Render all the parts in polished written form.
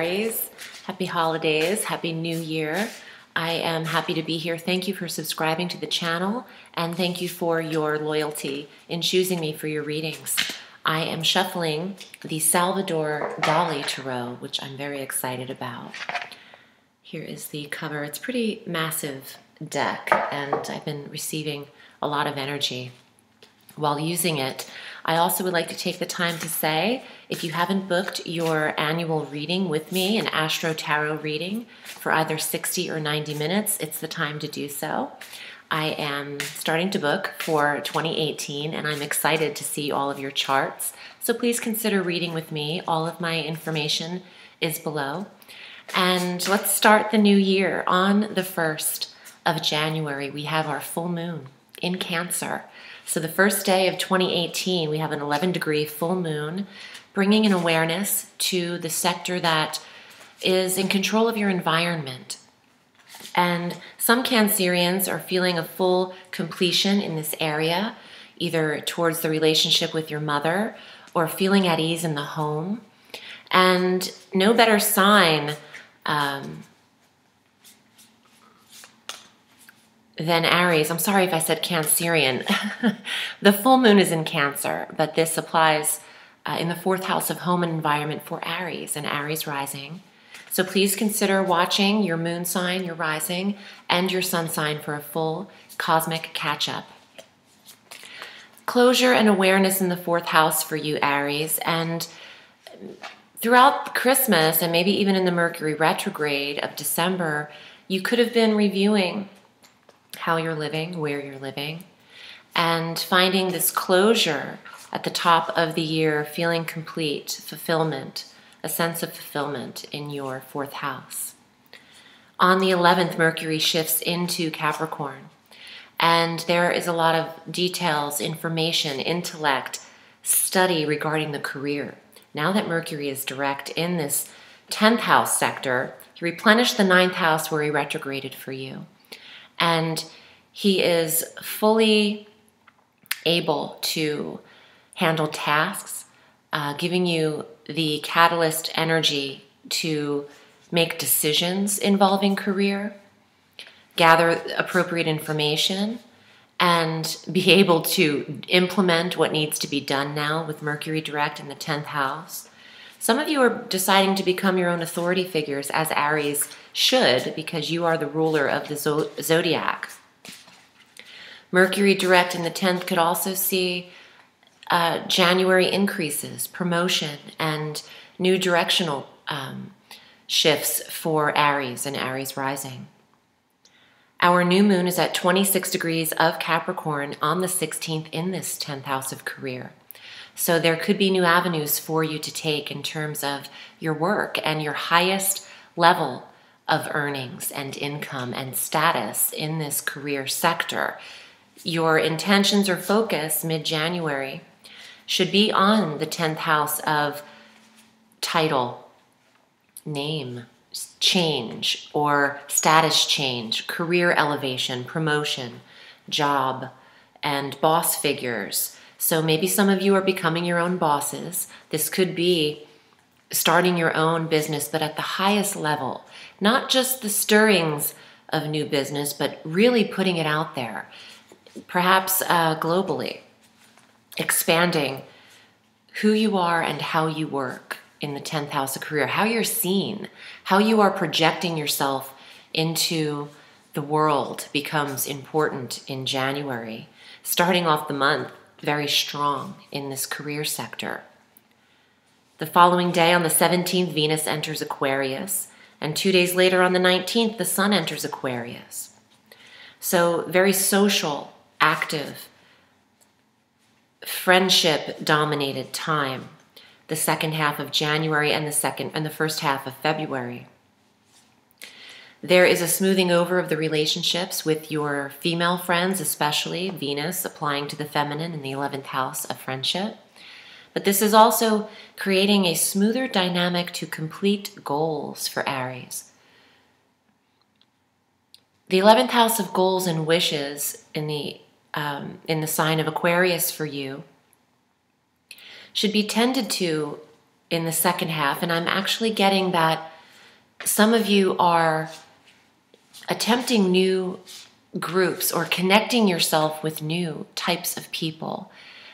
Aries. Happy holidays, happy new year. I am happy to be here. Thank you for subscribing to the channel, and thank you for your loyalty in choosing me for your readings. I am shuffling the Salvador Dali Tarot, which I'm very excited about. Here is the cover. It's a pretty massive deck, and I've been receiving a lot of energy while using it. I also would like to take the time to say, if you haven't booked your annual reading with me, an Astro Tarot reading for either 60 or 90 minutes, it's the time to do so. I am starting to book for 2018, and I'm excited to see all of your charts. So please consider reading with me. All of my information is below. And let's start the new year. On the 1st of January, we have our full moon in Cancer. So the first day of 2018, we have an 11-degree full moon, bringing an awareness to the sector that is in control of your environment. And some Cancerians are feeling a full completion in this area, either towards the relationship with your mother or feeling at ease in the home. And no better sign than Aries. I'm sorry if I said Cancerian. The full moon is in Cancer, but this applies in the 4th house of home and environment for Aries and Aries rising. So please consider watching your moon sign, your rising, and your sun sign for a full cosmic catch-up. Closure and awareness in the 4th house for you, Aries, and throughout Christmas and maybe even in the Mercury retrograde of December, you could have been reviewing how you're living, where you're living, and finding this closure at the top of the year, feeling complete, fulfillment, a sense of fulfillment in your 4th house. On the 11th, Mercury shifts into Capricorn, and there is a lot of details, information, intellect, study regarding the career. Now that Mercury is direct in this 10th house sector, he replenished the 9th house where he retrograded for you. And he is fully able to handle tasks, giving you the catalyst energy to make decisions involving career, gather appropriate information, and be able to implement what needs to be done now with Mercury direct in the 10th house. Some of you are deciding to become your own authority figures, as Aries should, because you are the ruler of the zodiac. Mercury direct in the 10th could also see January increases, promotion, and new directional shifts for Aries and Aries rising. Our new moon is at 26 degrees of Capricorn on the 16th in this 10th house of career. So there could be new avenues for you to take in terms of your work and your highest level of earnings and income and status in this career sector. Your intentions or focus mid-January should be on the 10th house of title, name change or status change, career elevation, promotion, job, and boss figures. So maybe some of you are becoming your own bosses. This could be starting your own business, but at the highest level. Not just the stirrings of new business, but really putting it out there. Perhaps globally. Expanding who you are and how you work in the 10th house of career. How you're seen. How you are projecting yourself into the world becomes important in January. Starting off the month very strong in this career sector. The following day on the 17th, Venus enters Aquarius, and 2 days later on the 19th, the Sun enters Aquarius. So very social, active, friendship-dominated time, the second half of January and the first half of February. There is a smoothing over of the relationships with your female friends, especially Venus applying to the feminine in the 11th house of friendship. But this is also creating a smoother dynamic to complete goals for Aries. The 11th house of goals and wishes in the sign of Aquarius for you should be tended to in the second half, and I'm actually getting that Some of you are attempting new groups or connecting yourself with new types of people.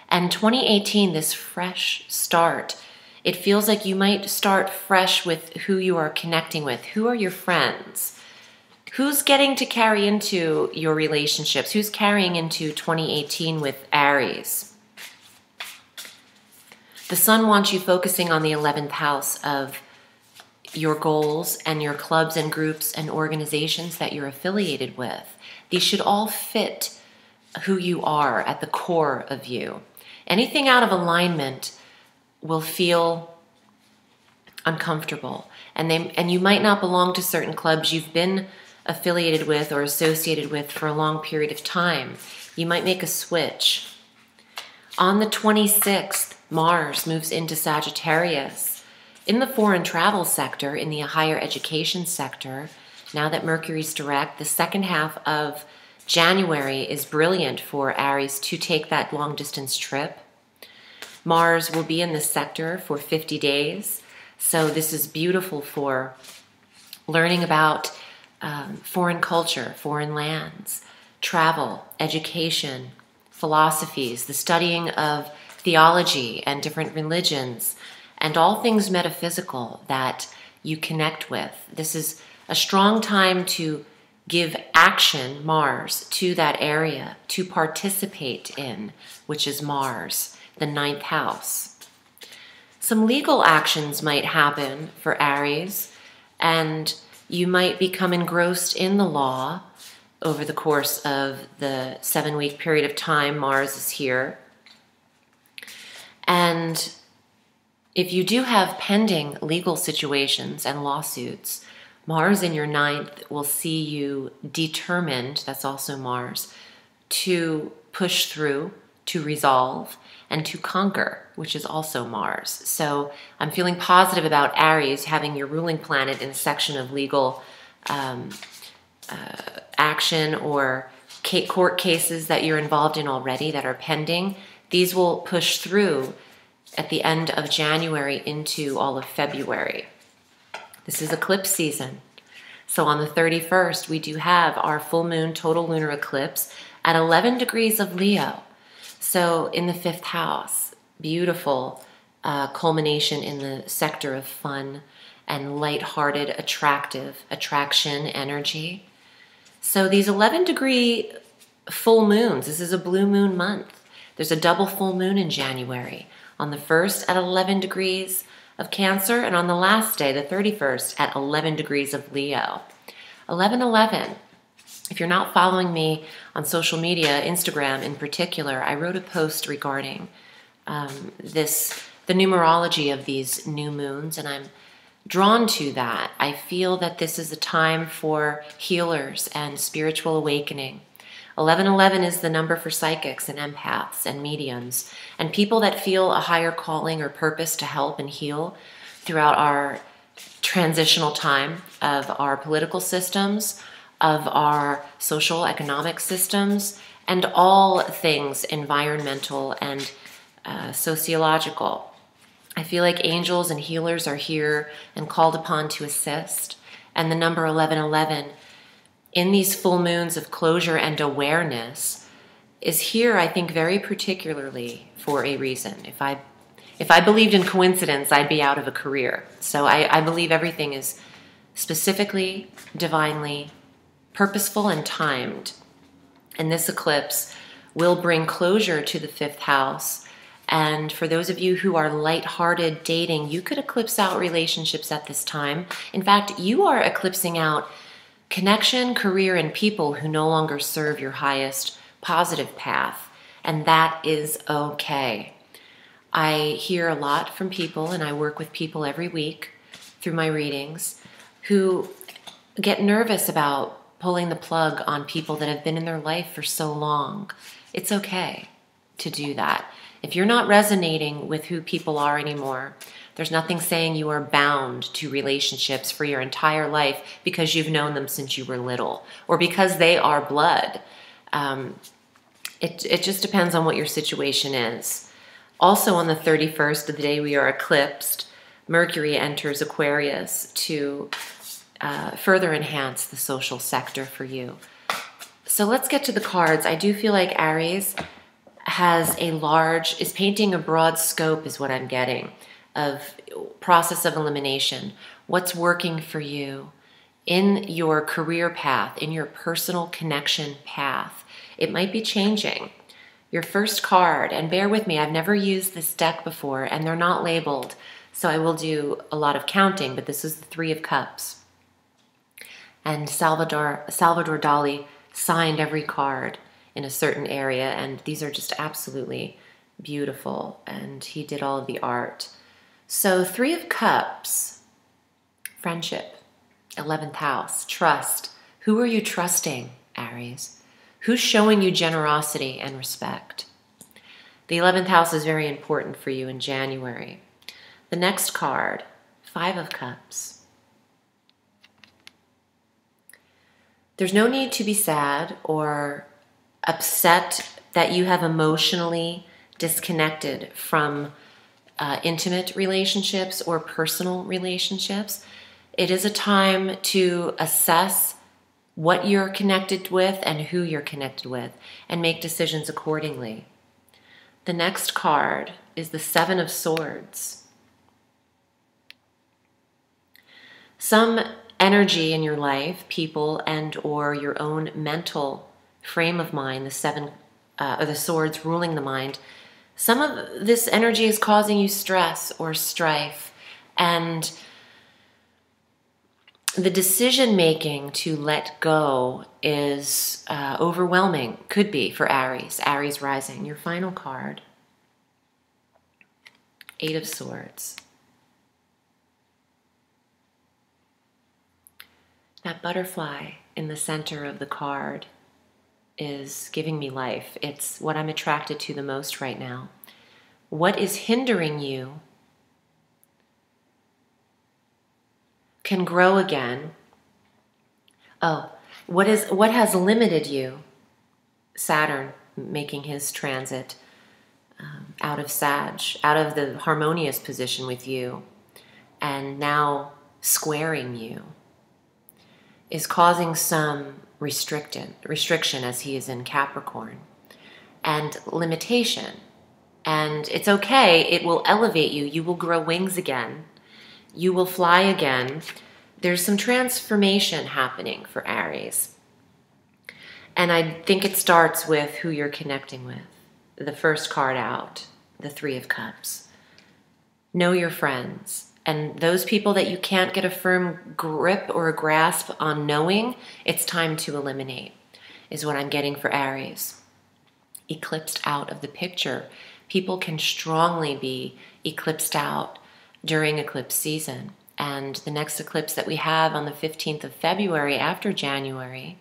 And 2018, this fresh start, it feels like you might start fresh with who you are connecting with. Who are your friends? Who's getting to carry into your relationships? Who's carrying into 2018 with Aries? The sun wants you focusing on the 11th house of your goals and your clubs and groups and organizations that you're affiliated with. These should all fit who you are at the core of you. Anything out of alignment will feel uncomfortable. And you might not belong to certain clubs you've been affiliated with or associated with for a long period of time. You might make a switch. On the 26th, Mars moves into Sagittarius. In the foreign travel sector, in the higher education sector, now that Mercury's direct, the second half of January is brilliant for Aries to take that long distance trip. Mars will be in this sector for 50 days. So this is beautiful for learning about foreign culture, foreign lands, travel, education, philosophies, the studying of theology and different religions, and all things metaphysical that you connect with. This is a strong time to give action, Mars, to that area, to participate in, which is Mars, the 9th house. Some legal actions might happen for Aries, and you might become engrossed in the law over the course of the 7-week period of time Mars is here. And if you do have pending legal situations and lawsuits, Mars in your 9th will see you determined, that's also Mars, to push through, to resolve, and to conquer, which is also Mars. So I'm feeling positive about Aries having your ruling planet in a section of legal action or court cases that you're involved in already that are pending. These will push through at the end of January into all of February. This is eclipse season. So on the 31st, we do have our full moon total lunar eclipse at 11 degrees of Leo. So in the 5th house, beautiful culmination in the sector of fun and lighthearted, attraction, energy. So these 11-degree full moons, this is a blue moon month. There's a double full moon in January. On the 1st at 11 degrees of Cancer, and on the last day, the 31st, at 11 degrees of Leo. 11:11. If you're not following me on social media, Instagram in particular, I wrote a post regarding the numerology of these new moons, and I'm drawn to that. I feel that this is a time for healers and spiritual awakening. 1111 is the number for psychics and empaths and mediums and people that feel a higher calling or purpose to help and heal throughout our transitional time of our political systems, of our social economic systems, and all things environmental and sociological. I feel like angels and healers are here and called upon to assist. And the number 1111 in these full moons of closure and awareness is here, I think, very particularly for a reason. If I believed in coincidence, I'd be out of a career. So I believe everything is specifically, divinely, purposeful and timed. And this eclipse will bring closure to the 5th house. And for those of you who are lighthearted dating, you could eclipse out relationships at this time. In fact, you are eclipsing out connection, career, and people who no longer serve your highest positive path. And that is okay. I hear a lot from people, and I work with people every week through my readings, who get nervous about pulling the plug on people that have been in their life for so long. It's okay to do that. If you're not resonating with who people are anymore, there's nothing saying you are bound to relationships for your entire life because you've known them since you were little or because they are blood. It just depends on what your situation is. Also on the 31st, the day we are eclipsed, Mercury enters Aquarius to further enhance the social sector for you. So let's get to the cards. I do feel like Aries is painting a broad scope, is what I'm getting, of process of elimination. What's working for you in your career path, in your personal connection path. It might be changing. Your first card, and bear with me, I've never used this deck before, and they're not labeled, so I will do a lot of counting, but this is the Three of Cups. And Salvador Dali signed every card in a certain area, and these are just absolutely beautiful, and he did all of the art. So Three of Cups, friendship, 11th house, trust. Who are you trusting, Aries? Who's showing you generosity and respect? The 11th house is very important for you in January. The next card, Five of Cups. There's no need to be sad or upset that you have emotionally disconnected from intimate relationships or personal relationships. It is a time to assess what you're connected with and who you're connected with, and make decisions accordingly. The next card is the Seven of Swords. Some energy in your life, people and or your own mental frame of mind, the swords ruling the mind, some of this energy is causing you stress or strife, and the decision-making to let go is overwhelming, could be for Aries rising. Your final card, Eight of Swords. That butterfly in the center of the card is giving me life. It's what I'm attracted to the most right now. What is hindering you can grow again. Oh, what has limited you? Saturn making his transit out of Sag, out of the harmonious position with you, and now squaring you, is causing some restriction as he is in Capricorn, and limitation. And it's okay, it will elevate you. You will grow wings again. You will fly again. There's some transformation happening for Aries. And I think it starts with who you're connecting with. The first card out, the Three of Cups. Know your friends. And those people that you can't get a firm grip or a grasp on knowing, it's time to eliminate, is what I'm getting for Aries. Eclipsed out of the picture. People can strongly be eclipsed out during eclipse season. And the next eclipse that we have on the 15th of February after January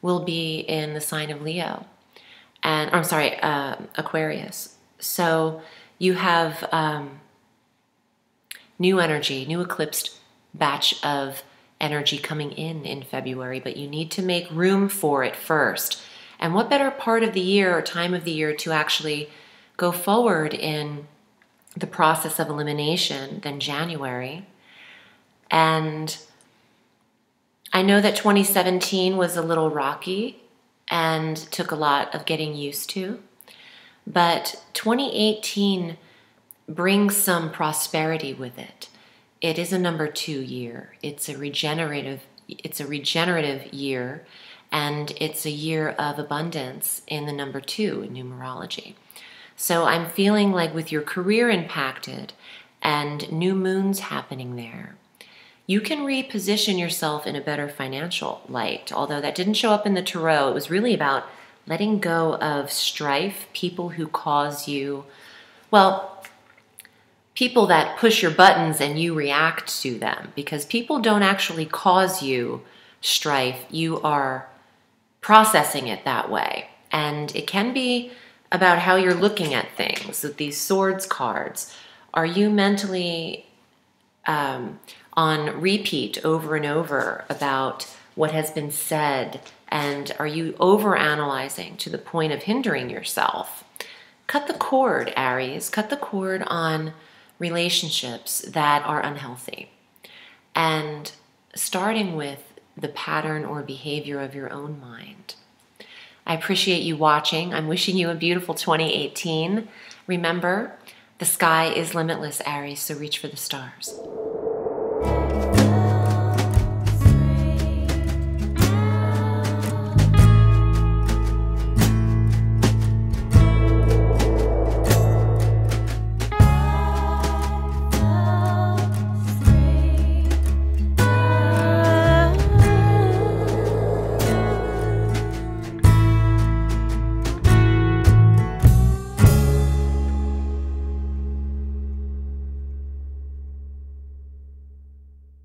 will be in the sign of Leo. And I'm sorry, Aquarius. So you have new energy, new eclipsed batch of energy coming in February, but you need to make room for it first. And what better part of the year or time of the year to actually go forward in the process of elimination than January? And I know that 2017 was a little rocky and took a lot of getting used to, but 2018 brings some prosperity with it. It is a number 2 year. It's a regenerative year, and it's a year of abundance in the number 2 in numerology. So I'm feeling like with your career impacted and new moons happening there, you can reposition yourself in a better financial light. Although that didn't show up in the tarot, it was really about letting go of strife, people who cause you, well, people that push your buttons and you react to them, because people don't actually cause you strife. You are processing it that way. And it can be about how you're looking at things. With these swords cards, are you mentally on repeat over and over about what has been said, and are you overanalyzing to the point of hindering yourself? Cut the cord, Aries. Cut the cord on relationships that are unhealthy, and starting with the pattern or behavior of your own mind. I appreciate you watching. I'm wishing you a beautiful 2018. Remember, the sky is limitless, Aries, so reach for the stars.